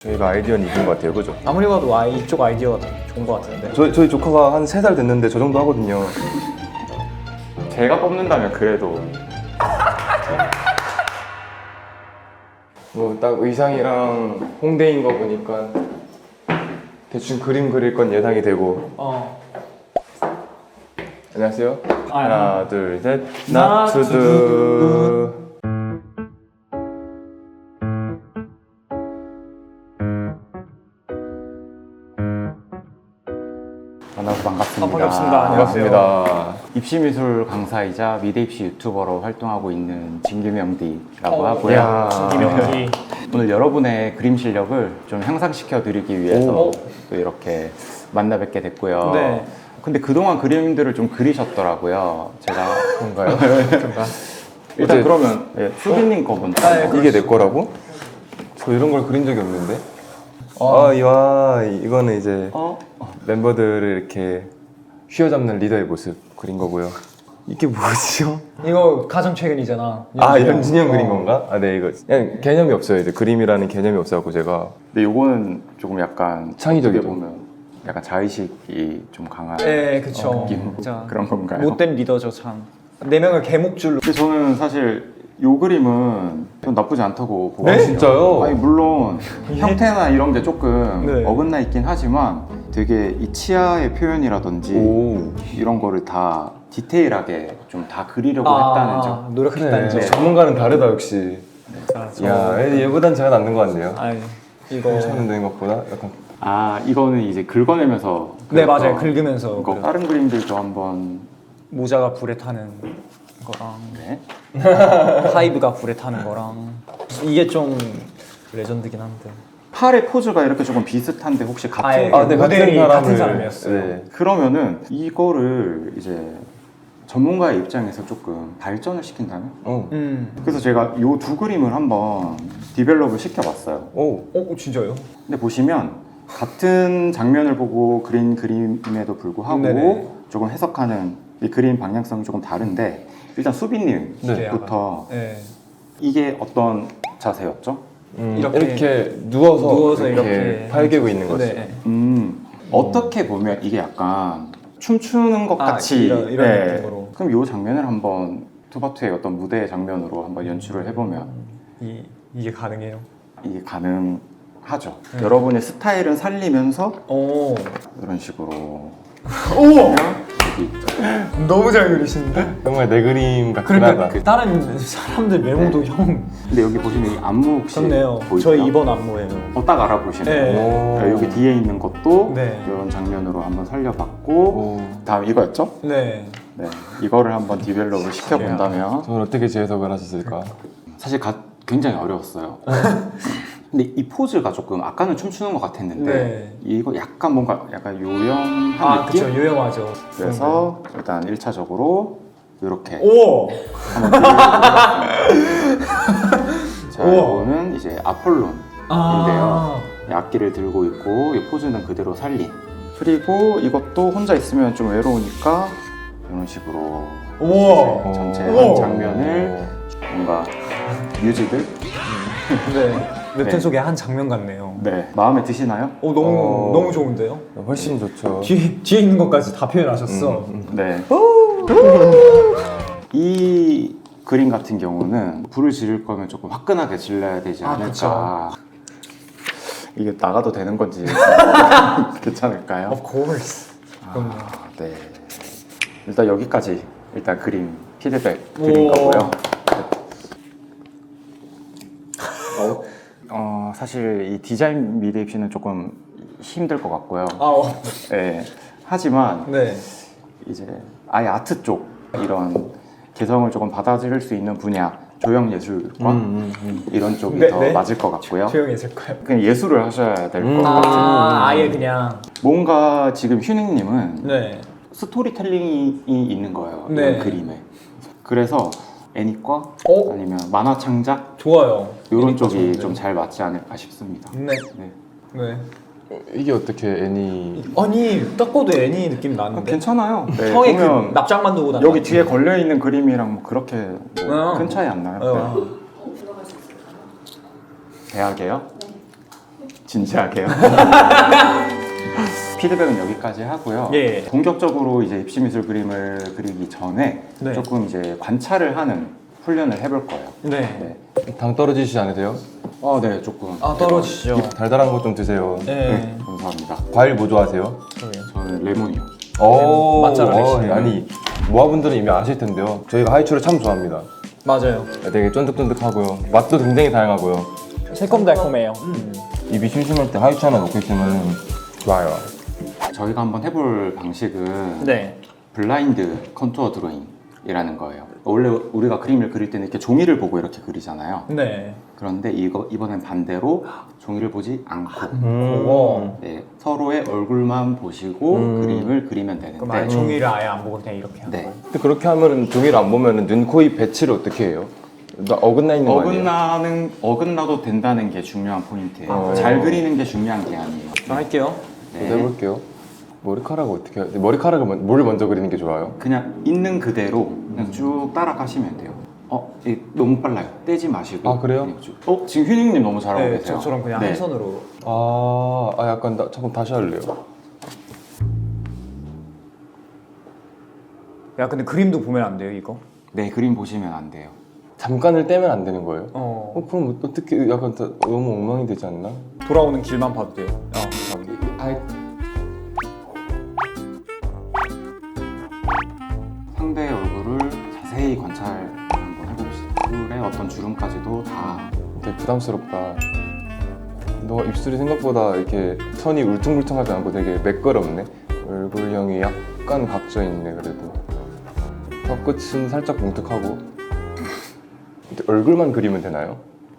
저희가 아이디어는 이긴 것 같아요, 그죠? 아무리 봐도 이쪽 아이디어가 더 좋은 것 같은데. 저희 조카가 한 3살 됐는데 저 정도 하거든요. 제가 뽑는다면 그래도 뭐 딱 의상이랑 홍대인 거 보니까 대충 그림 그릴 건 예상이 되고. 안녕하세요. 하나, 둘, 셋. Not to do. 만나서 반갑습니다. 반갑습니다. 반갑습니다. 입시미술 강사이자 미대 입시 유튜버로 활동하고 있는 진규명디라고 하고요. 야. 김영기. 오늘 여러분의 그림 실력을 좀 향상시켜 드리기 위해서 오. 또 이렇게 만나 뵙게 됐고요. 네. 근데 그동안 그림들을 좀 그리셨더라고요. 제가 그런가요? 일단 어제- 그러면 수빈님 거 먼저. 이게 내 거라고? 저 이런 걸 그린 적이 없는데? 와, 이거는 이제 멤버들을 이렇게 휘어잡는 리더의 모습 그린 거고요. 이게 뭐죠? 이거 가장 최근이잖아. 연진이 형 그린 건가? 네, 이거 그냥 개념이 없어요. 이제 그림이라는 개념이 없어갖고 제가. 근데 요거는 조금 약간 창의적이죠. 어떻게 보면 약간 자의식이 좀 강한 네, 그쵸. 느낌 진짜 그런 건가요? 못된 리더죠, 참. 4명을 개목줄로. 근데 저는 사실 요 그림은 좀 나쁘지 않다고 보거든요. 네? 진짜요? 아니 물론 형태나 이런 게 조금 네. 어긋나 있긴 하지만 되게 이 치아의 표현이라든지 오. 이런 거를 다 디테일하게 좀 다 그리려고 했다는 점. 노력했다는 점. 전문가는 다르다 역시. 야, 얘보단 제가 낫는 것 같네요. 아니, 이거. 처음 되는 것보다 약간. 아 이거는 이제 긁어내면서 네, 그렸던 맞아요. 긁으면서. 이거 그려. 다른 그림들도 한번 모자가 불에 타는 거랑 네. 하이브가 불에 타는 거랑 이게 좀 레전드긴 한데. 팔의 포즈가 이렇게 조금 비슷한데 혹시 같은 네, 네, 모델이 같은 같은 사람을- 사람이었어요. 네. 그러면은 이거를 이제 전문가의 입장에서 조금 발전을 시킨다면? 그래서 제가 이 두 그림을 한번 디벨롭을 시켜봤어요. 진짜요? 근데 보시면 같은 장면을 보고 그린 그림임에도 불구하고 네네. 조금 해석하는 이 그림 방향성이 조금 다른데 일단 수빈님부터 네. 이게 어떤 자세였죠? 이렇게 누워서 이렇게 팔 개고 있는 거죠. 네. 어떻게 보면 이게 약간 춤추는 것 같이 이런 느낌으로. 그럼 이 장면을 한번 투바투의 어떤 무대 장면으로 한번 연출을 해보면 이게 가능해요? 이게 가능하죠. 여러분의 스타일은 살리면서 오. 이런 식으로 너무 잘 그리시는데? 정말 내 그림 같긴 그러니까 하다. 다른 사람들 메모도 형 근데 여기 보시면 이 안무 혹시 좋네요. 보이시죠? 저희 이번 안무예요. 딱 알아보시네요. 네. 여기 뒤에 있는 것도 네. 이런 장면으로 한번 살려봤고 오. 다음 이거였죠? 네. 네, 이거를 한번 디벨롭을 시켜본다면 저는 어떻게 재해석을 하셨을까? 사실 굉장히 어려웠어요. 근데 이 포즈가 조금 아까는 춤추는 것 같았는데 네. 이거 약간 뭔가 약간 요염한 느낌? 그쵸. 유용하죠. 그래서 일단 1차적으로 이렇게 오! 한번 자, 우와. 이거는 이제 아폴론인데요. 이 악기를 들고 있고 이 포즈는 그대로 살린. 그리고 이것도 혼자 있으면 좀 외로우니까 이런 식으로 우와! 전체 우와. 한 장면을 뭔가 뮤직을 네. 웹툰 네. 속의 한 장면 같네요. 네 마음에 드시나요? 너무 좋은데요? 훨씬 좋죠. 뒤에 있는 것까지 다 표현하셨어. 네. 이 그림 같은 경우는 불을 지를 거면 조금 화끈하게 질러야 되지 않을까. 이게 나가도 되는 건지 괜찮을까요? Of course. 그럼요. 네. 일단 여기까지 일단 그림 피드백 드린 거고요. 사실 이 디자인 미대 입시는 조금 힘들 것 같고요. 네. 하지만 네. 이제 아예 아트 쪽 이런 개성을 조금 받아들일 수 있는 분야 조형 예술과 이런 쪽이 네, 더 네. 맞을 것 같고요. 조용히 있을까요? 그냥 예술을 하셔야 될 것 같아요. 아예 그냥. 뭔가 지금 휴닝님은 네. 스토리텔링이 있는 거예요. 네. 이런 그림에. 그래서 애니과 아니면 만화 창작 좋아요. 이런 애니과 쪽이 좋은데요? 좀 잘 맞지 않을까 싶습니다. 네. 네. 네. 이게 어떻게 애니? 아니 딱 봐도 애니 느낌 나는데. 괜찮아요. 네, 형이 그 보면 납작만 두고 다녀. 여기 뒤에 걸려 있는 그림이랑 뭐 그렇게 뭐 큰 차이 안 나요. 네. 대학이에요? 진지하게요. 피드백은 여기까지 하고요. 예. 본격적으로 이제 입시미술 그림을 그리기 전에 네. 조금 이제 관찰을 하는 훈련을 해볼 거예요. 네. 네. 당 떨어지시지 않으세요? 네, 조금. 떨어지시죠. 달달한 거 좀 드세요. 네. 감사합니다. 과일 뭐 좋아하세요? 저는 레몬이요. 오, 맛잘 알리시네요. 아니 모아분들은 이미 아실 텐데요. 저희가 하이츄를 참 좋아합니다. 맞아요. 되게 쫀득쫀득하고요. 맛도 굉장히 다양하고요. 새콤달콤해요. 입이 심심할 때 하이츄 하나 먹고 있으면 좋아요. 저희가 한번 해볼 방식은 네. 블라인드 컨투어 드로잉이라는 거예요. 원래 우리가 그림을 그릴 때는 이렇게 종이를 보고 이렇게 그리잖아요. 네. 그런데 이번엔 반대로 종이를 보지 않고 오. 네, 서로의 얼굴만 보시고 그림을 그리면 되는데 그럼 아예 종이를 아예 안 보고 그냥 이렇게 하는 네. 거예요? 근데 그렇게 하면은 종이를 안 보면은 눈, 코, 입 배치를 어떻게 해요? 어긋나 있는 거 아니에요? 어긋나도 된다는 게 중요한 포인트예요. 어. 잘 그리는 게 중요한 게 아니에요. 저 할게요. 네. 해볼게요. 머리카락을 어떻게 해야 돼? 머리카락을 뭘 먼저 그리는 게 좋아요? 그냥 있는 그대로 그냥 쭉 따라가시면 돼요. 너무 빨라요. 떼지 마시고. 아, 그래요? 그냥 쭉. 지금 휴닝님 너무 잘하고 네, 계세요. 저처럼 그냥 네. 한 손으로. 약간 잠깐 다시 할래요. 야, 근데 그림도 보면 안 돼요, 이거? 네, 그림 보시면 안 돼요. 잠깐을 떼면 안 되는 거예요? 어. 그럼 어떻게 약간 너무 엉망이 되지 않나? 돌아오는 길만 봐도 돼요. 상대의 얼굴을 자세히 관찰 한번 해봅시다. 얼굴의 어떤 주름까지도 다. 되게 부담스럽다. 너가 입술이 생각보다 이렇게 턴이 울퉁불퉁하지 않고 되게 매끄럽네. 얼굴형이 약간 각져 있네 그래도. 턱끝은 살짝 뭉툭하고. 근데 얼굴만 그리면 되나요?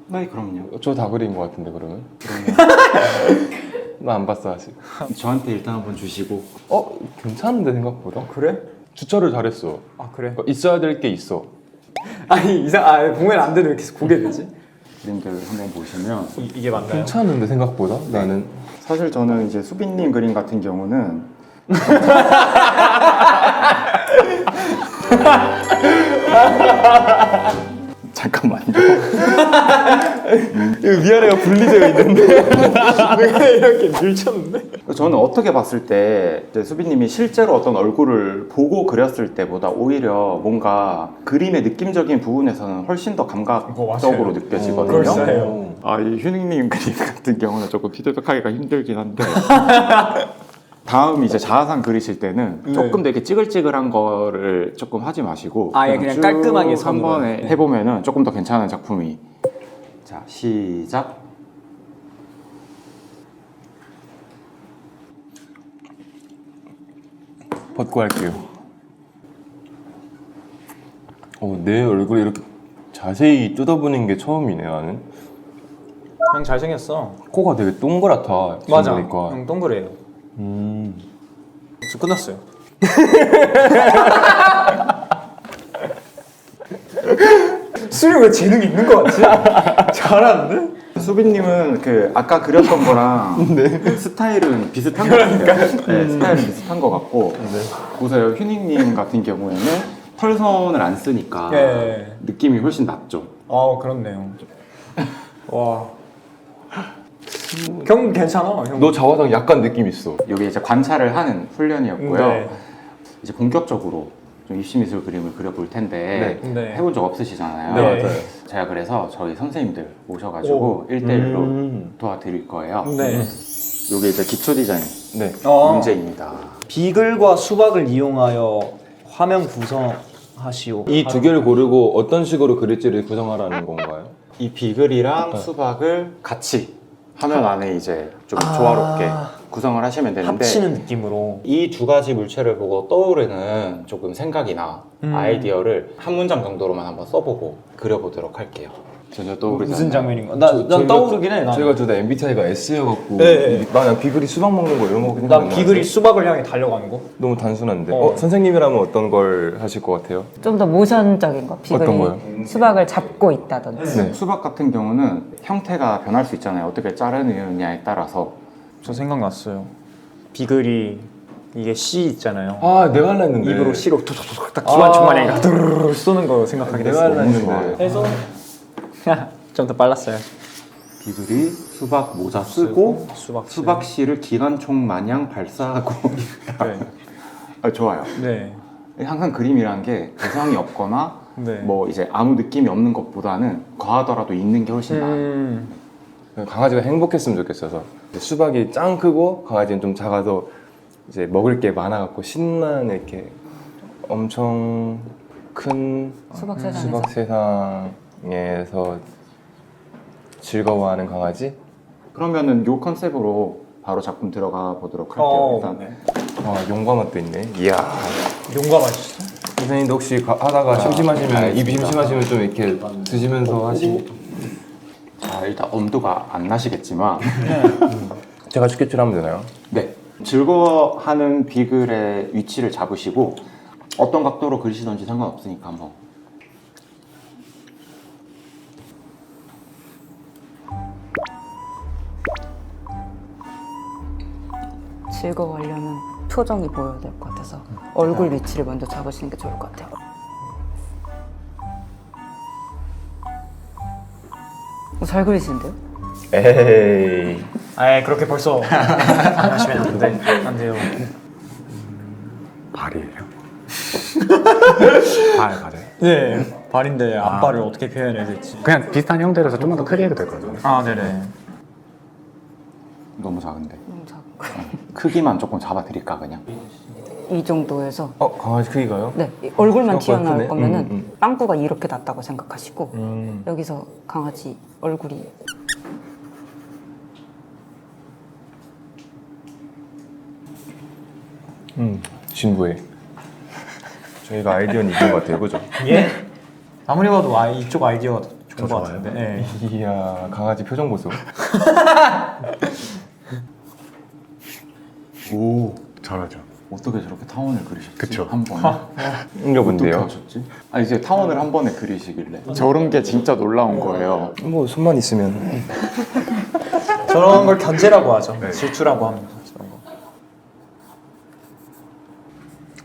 네, 그럼요. 저 다 그린 것 같은데 그러면? 나 안 봤어 아직. 저한테 일단 한번 주시고. 괜찮은데 생각보다? 그래? 주차를 잘했어. 아, 그래? 있어야 될 게 있어. 아니, 보면 안 되는 왜 이렇게 고개 되지? 그림들 한번 보시면 이게 맞나요? 괜찮은데 생각보다? 나는 사실 저는 이제 수빈님 그림 같은 경우는 잠깐만요. 위아래가 분리되어 있는데 왜 이렇게 밀쳤는데? 저는 어떻게 봤을 때 이제 수빈님이 실제로 어떤 얼굴을 보고 그렸을 때보다 오히려 뭔가 그림의 느낌적인 부분에서는 훨씬 더 감각적으로 맞아요. 느껴지거든요. 그럴싸해요. 이 휴닝님 그림 같은 경우는 조금 피드백하기가 힘들긴 한데 다음 이제 자화상 그리실 때는 네. 조금 더 이렇게 찌글찌글한 거를 조금 하지 마시고 아예 그냥 쭉 깔끔하게 한 선으로. 번에 네. 해보면은 조금 더 괜찮은 작품이. 자, 시작. 벗고 할게요. 내 얼굴을 이렇게 자세히 뜯어보는 게 처음이네 나는. 형 잘생겼어. 코가 되게 동그랗다. 맞아. 보니까. 형 동그래요. 저 끝났어요. 수리 왜 재능 있는 것 같지? 잘하는데? 수빈님은 그 아까 그렸던 거랑 스타일은 비슷한 것 같아요. 네, 스타일은 비슷한 것 같고 보세요. 휴닝님 같은 경우에는 털선을 안 쓰니까 예. 느낌이 훨씬 낫죠. 그렇네요. 와. 형 괜찮아. 형. 너 자화상 약간 느낌 있어. 이게 이제 관찰을 하는 훈련이었고요. 네. 이제 본격적으로 좀 입시미술 그림을 그려볼 텐데 네. 해본 적 없으시잖아요. 네. 맞아요. 제가 그래서 저희 선생님들 오셔가지고 1대1로 도와드릴 거예요. 네. 이게 이제 기초 디자인 네. 문제입니다. 비글과 수박을 이용하여 화면 구성하시오. 이 두 개를 고르고 어떤 식으로 그릴지를 구성하라는 건가요? 이 비글이랑 수박을 같이 화면 안에 이제 좀 조화롭게 구성을 하시면 되는데 합치는 느낌으로. 이 두 가지 물체를 보고 떠오르는 조금 생각이나 아이디어를 한 문장 정도로만 한번 써보고 그려보도록 할게요. 전혀 떠오르지 무슨 않나요? 장면인가? 난 저희가- 떠오르긴 해. 저희가 둘 다 MBTI가 S여갖고 네. 나 그냥 비글이 수박 먹는 거 이런 거 그냥 난 비글이 수박을 향해 달려가는 거. 너무 단순한데. 어. 선생님이라면 어떤 걸 하실 것 같아요? 좀 더 모션적인 거. 비글이 어떤 거요? 수박을 잡고 있다든지. 네. 수박 같은 경우는 형태가 변할 수 있잖아요. 어떻게 자르느냐에 따라서. 저 생각났어요. 비글이 이게 씨 있잖아요. 내가 하려 했는데. 입으로 씨로 톡톡톡 딱 기관총만에 두루루루 쏘는 거 생각하게 내가 됐어요. 하려 했는데. 해서 좀 더 빨랐어요. 비글이 수박 모자 쓰고 수박 수박씨를 기관총 마냥 발사하고 네. 좋아요. 네. 항상 그림이란 게 개성이 없거나 네. 뭐 이제 아무 느낌이 없는 것보다는 과하더라도 있는 게 훨씬 나아요. 강아지가 행복했으면 좋겠어서 수박이 짱 크고 강아지는 좀 작아서 이제 먹을 게 많아갖고 신나는 이렇게 엄청 큰 수박 세상에서. 수박 세상에서 즐거워하는 강아지? 그러면은 요 컨셉으로 바로 작품 들어가 보도록 할게요. 일단 네. 아 용과맛도 있네. 이야. 용감하시죠? 선생님도 혹시 하다가 심심하시면 입이 알겠습니다. 심심하시면 좀 이렇게 드시면서 하시고. 자, 일단 엄두가 안 나시겠지만 제가 스케치를 하면 되나요? 네, 즐거워하는 비글의 위치를 잡으시고 어떤 각도로 그리시던지 상관없으니까 한번. 즐거워하려면 표정이 보여야 될 것 같아서 얼굴 위치를 먼저 잡으시는 게 좋을 것 같아요. 잘 그리시는데요? 에이. 아 그렇게 벌써 하시면 안 돼요. 발이에요. 발 맞아요. 네. 발인데 앞발을 어떻게 표현해야 될지. 그냥 비슷한 형태로서 좀만 더 크게 해도 될 거예요. 아 네네. 너무 작은데 너무 작고. 크기만 조금 잡아드릴까 그냥. 이 정도에서 강아지 크기가요? 네, 이 얼굴만 생각보다 튀어나올 크네. 거면은 빵꾸가 이렇게 났다고 생각하시고 음. 여기서 강아지 얼굴이 진부해. 저희가 아이디어는 이긴 것 같아요, 그죠? 예? 아무리 봐도 이쪽 아이디어가 좋은 것 좋아요? 같은데. 네. 이야, 강아지 표정 보소. 오, 잘하죠. 어떻게 저렇게 타원을 그리셨지? 그쵸. 한 번에. 이거 어떻게 뭔데요? 하셨지? 아 이제 타원을 한 번에 그리시길래 저런 게 진짜 놀라운 거예요. 뭐 손만 있으면. 저런 걸 견제라고 하죠. 질투라고 합니다. 저런 거.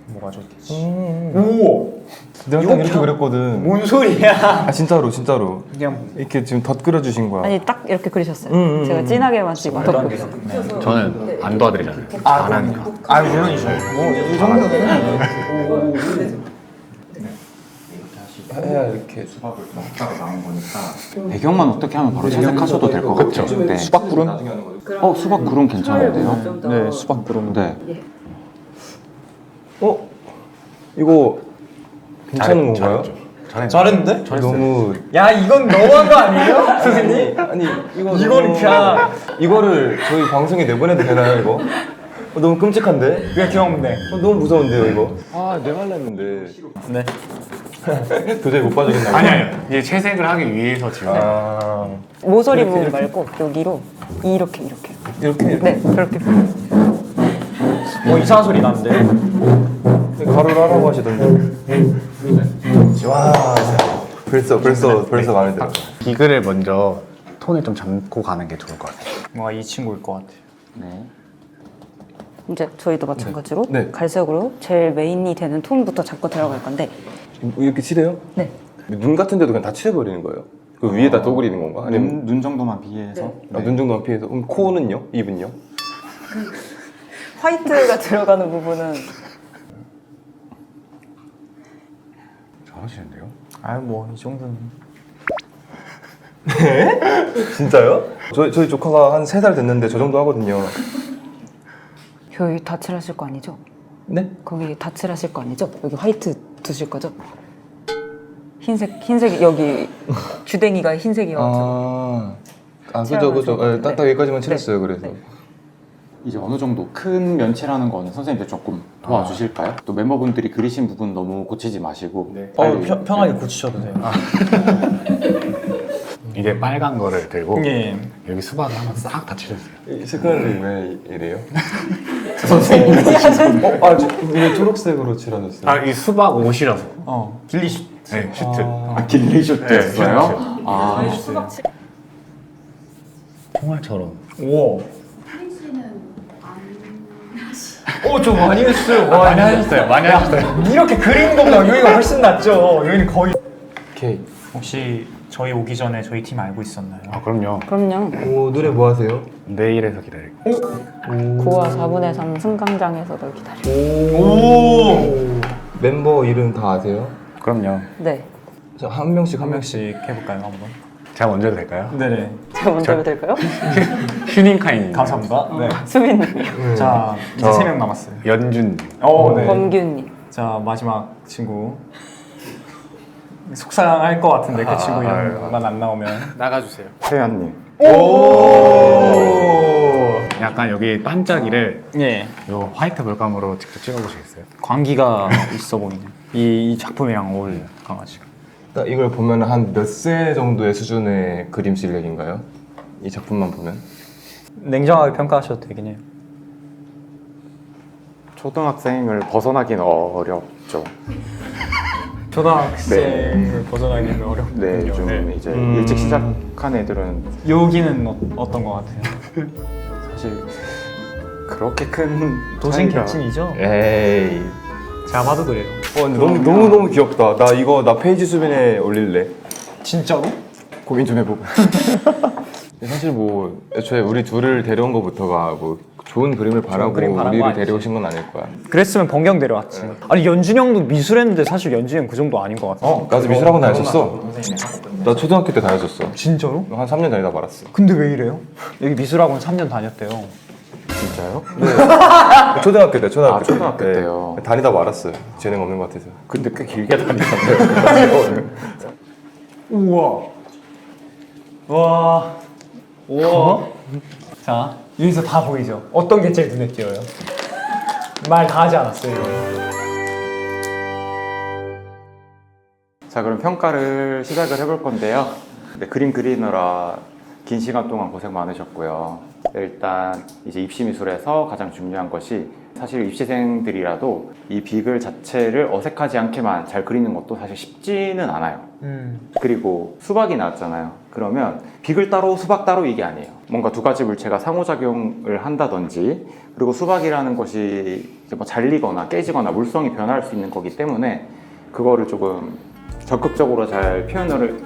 뭐가 좋겠지? 오! 내가 딱 이렇게 그렸거든. 뭔 소리야? 아 진짜로 진짜로. 그냥 이렇게 지금 덧 그려주신 거야. 아니 딱 이렇게 그리셨어요. 제가 진하게만 찍어 덮고 저는 안 도와드리잖아요. 안 하니까. 물론이죠. 뭐이 정도는 해야 이렇게. 배경만 어떻게 하면 바로 채색하셔도 될 것 같아요. 네. 수박 구름? 수박 구름 괜찮은데요? 네 수박 구름. 네. 이거 괜찮은 건가요? 잘했는데? 너무 야 이건 너무한 거 아니에요? 선생님? 아니 이거 이건 너무- 그냥 이거를 저희 방송에 내보내도 되나요 이거? 너무 끔찍한데? 그냥 귀여운데. 너무 무서운데요 이거? 아 내가 할라 했는데 네. 도저히 못 봐주겠나 보다. 아니요. 이제 채색을 하기 위해서 지금. 아 모서리 부분 말고 여기로 이렇게 이렇게 네 그렇게 뭐 이상한 소리 나는데. 가로로 하라고 하시던데. 와 벌써 마음에 들어. 비글을 먼저 톤을 좀 잡고 가는 게 좋을 것 같아요. 뭔가 이 친구일 것 같아요. 네. 이제 저희도 마찬가지로 네. 갈색으로 제일 메인이 되는 톤부터 잡고 들어갈 건데 이렇게 칠해요? 네 눈 같은 데도 그냥 다 칠해버리는 거예요? 그 위에다 또 그리는 건가? 아니면 눈 정도만 비해서 눈 정도만 피해서? 그럼 코는요? 입은요? 화이트가 들어가는 부분은 잘하시는데요? 아유 뭐 이 정도는. 진짜요? 저희 조카가 한 3살 됐는데 저 정도 하거든요. 여기 다 칠하실 거 아니죠? 네? 거기 다 칠하실 거 아니죠? 여기 화이트 두실 거죠? 흰색 여기 주댕이가 흰색이어가지고 그죠. 네, 딱 여기까지만 칠했어요, 그래서. 네. 이제 어느 정도 큰 면치라는 거는 선생님들 조금 도와주실까요? 또 멤버분들이 그리신 부분 너무 고치지 마시고 빨리 편하게 고치셔도 돼요. 이게 빨간 거를 들고 예. 여기 수박을 한번 싹 다 칠해주세요. 이 색깔이 왜 이래요? 선생님. 왜 초록색으로 칠하셨어요? 아, 이 수박 옷이라서. 길리슈. 네, 슈트. 길리슈트였어요? 네, 총알처럼. 우와. 씨는 안 좀 많이 했어요. 많이 하셨어요. 많이 하셨어요. 이렇게 그리는 것보다 여기가 훨씬 낫죠. 여기는 거의. 오케이. 혹시 저희 오기 전에 저희 팀 알고 있었나요? 아 그럼요. 그럼요. 오 노래 뭐 하세요? 내일에서 기다릴게요. 9와 4분의 3 승강장에서 널 기다려. 오 멤버 이름 다 아세요? 그럼요. 네. 자, 한 명씩 한 명씩 해볼까요 한번? 제가 먼저 해도 될까요? 네네. 제가 먼저 해도 될까요? 휴닝카인. 감사합니다. 네. 수빈님. 자 이제 저- 3명 남았어요. 연준. 네. 범규님. 자 마지막 친구. 속상할 것 같은데 그 친구 이름만 안 나오면. 나가주세요. 태연님. 약간 여기 반짝이를 예. 요 화이트 물감으로 직접 찍어보시겠어요? 광기가 있어 보이네. 이 작품이랑 어울려요 강아지가. 딱 이걸 보면 한 몇 세 정도의 수준의 그림 실력인가요? 이 작품만 보면? 냉정하게 평가하셔도 되긴 해요. 초등학생을 벗어나긴 어렵죠. 초등학생을 벗어나기는 어렵군요. 네, 좀 이제 일찍 시작한 애들은 여기는 어떤 것 같아요? 사실 그렇게 큰 도신 차이가- 개친이죠? 에이. 제가 봐도 그래요. 근데 너무 귀엽다. 나 페이지 수빈에 올릴래. 진짜로? 고민 좀 해보고. 근데 사실 뭐 애초에 우리 둘을 데려온 것부터가 뭐 좋은 그림을 바라고 그림 바란 거 우리를 아니지. 데려오신 건 아닐 거야. 그랬으면 번경 데려왔지. 아니 연준이 형도 미술했는데 사실 연준이 형 그 정도 아닌 것 같아. 나도 미술학원 다녔었어. 나 초등학교 때 다녔었어. 진짜로? 한 3년 다니다 말았어. 근데 왜 이래요? 여기 미술학원 3년 다녔대요. 진짜요? 초등학교 때, 초등학교 아, 초등학교 때. 때요. 다니다 말았어요. 재능 없는 것 같아서. 근데 꽤 길게 다니셨네요. 우와. 와. 우와. 자, 여기서 다 보이죠? 어떤 게 제일 눈에 띄어요? 말 다 하지 않았어요. 자, 그럼 평가를 시작을 해볼 건데요. 네, 그림 그리느라 긴 시간 동안 고생 많으셨고요. 일단 이제 입시미술에서 가장 중요한 것이 사실 입시생들이라도 이 비글 자체를 어색하지 않게만 잘 그리는 것도 사실 쉽지는 않아요. 그리고 수박이 나왔잖아요. 그러면 비글 따로 수박 따로 이게 아니에요. 뭔가 두 가지 물체가 상호작용을 한다든지, 그리고 수박이라는 것이 이제 뭐 잘리거나 깨지거나 물성이 변할 수 있는 거기 때문에 그거를 조금 적극적으로 잘 표현을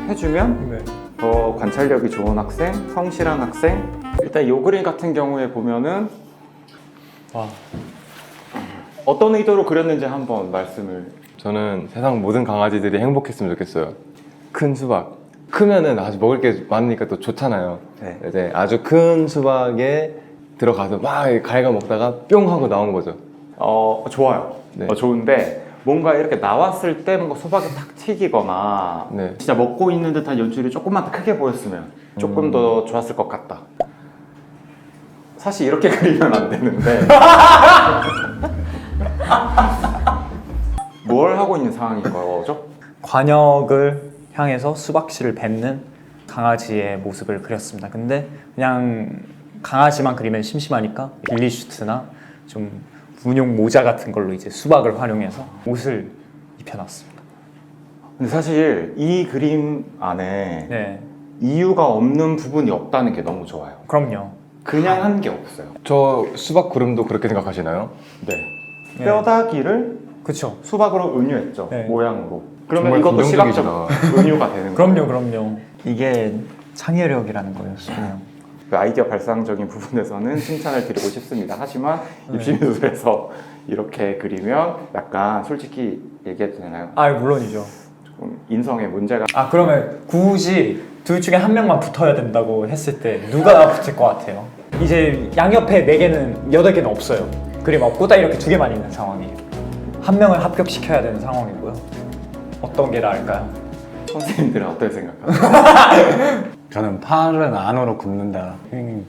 해주면 네. 더 관찰력이 좋은 학생, 성실한 학생. 일단 이 그림 같은 경우에 보면은 와. 어떤 의도로 그렸는지 한번 말씀을. 저는 세상 모든 강아지들이 행복했으면 좋겠어요. 큰 수박. 크면은 아주 먹을 게 많으니까 또 좋잖아요. 네. 이제 아주 큰 수박에 들어가서 막 갈가 먹다가 뿅 하고 나온 거죠. 좋아요. 네. 좋은데 뭔가 이렇게 나왔을 때 뭔가 수박이 탁 튀기거나 네. 진짜 먹고 있는 듯한 연출이 조금만 더 크게 보였으면 조금 더 좋았을 것 같다. 사실 이렇게 그리면 안 되는데 뭘 하고 있는 상황인 거죠? 관역을 향해서 수박씨를 뱉는 강아지의 모습을 그렸습니다. 근데 그냥 강아지만 그리면 심심하니까 빌리슈트나 좀 군용 모자 같은 걸로 이제 수박을 활용해서 옷을 입혀놨습니다. 근데 사실 이 그림 안에 네, 이유가 없는 부분이 없다는 게 너무 좋아요. 그럼요. 그냥 한 게 없어요. 저 수박 구름도 그렇게 생각하시나요? 네. 네. 뼈다귀를 그쵸. 수박으로 은유했죠. 네. 모양으로. 그러면 정말 이것도 긍정적이시다. 시각적 은유가 되는 거예요. 그럼요. 이게 창의력이라는 거예요, 수빈이 형. 그 아이디어 발상적인 부분에서는 칭찬을 드리고 싶습니다. 하지만 입시미술에서 이렇게 그리면 약간 솔직히 얘기해도 되나요? 아, 물론이죠. 조금 인성에 문제가. 아, 그러면 굳이 둘 중에 한 명만 붙어야 된다고 했을 때 누가 붙을 것 같아요? 이제 양옆에 4개는 8개는 없어요. 그림 없고 딱 이렇게 2개만 있는 상황이에요. 한 명을 합격시켜야 되는 상황이고요. 어떤 게 나을까요? 선생님들은 어떻게 생각하세요? 저는 팔은 안으로 굽는다. 형님.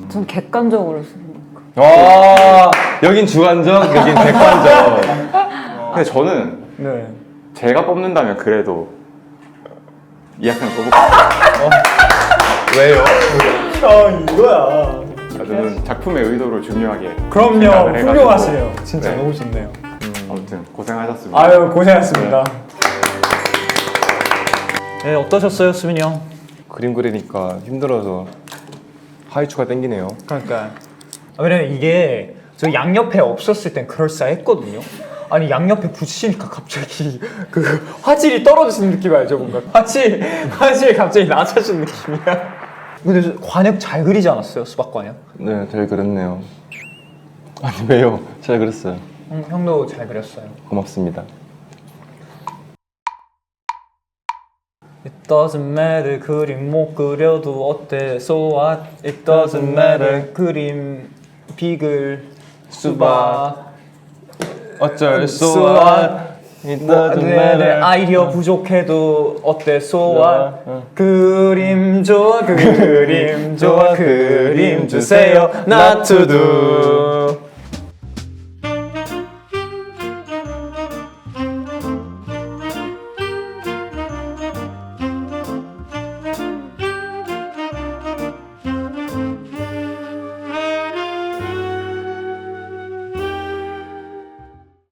전 객관적으로 쓰는 거. 와 여긴 주관적, 여긴 객관적. 근데 저는 네. 제가 뽑는다면 그래도 이 학생을 뽑을 왜요? 이거야. 저는 작품의 의도를 중요하게 그럼요. 생각을 해가지고. 훌륭하시네요. 진짜 네. 너무 좋네요. 아무튼 고생하셨습니다. 아유, 고생하셨습니다. 네, 어떠셨어요, 수빈이 형? 그림 그리니까 힘들어서 하이추가 땡기네요. 그러니까 왜냐면 이게 저 양옆에 없었을 땐 그럴싸했거든요. 아니 양옆에 붙이니까 갑자기 그 화질이 떨어지는 느낌 알죠? 뭔가 화질이 갑자기 낮아지는 느낌이야. 근데 관역 잘 그리지 않았어요? 수박 관역? 네, 잘 그렸네요. 아니 왜요? 잘 그렸어요. 형도 잘 그렸어요. 고맙습니다. It doesn't matter 그림 못 그려도 어때 So what? It doesn't matter 그림 비글 수박 어쩔 수 So 없. what? It 뭐, doesn't 내 matter. 아이디어 부족해도 어때 So what? 그림 좋아 그림 좋아 그림 주세요 Not to do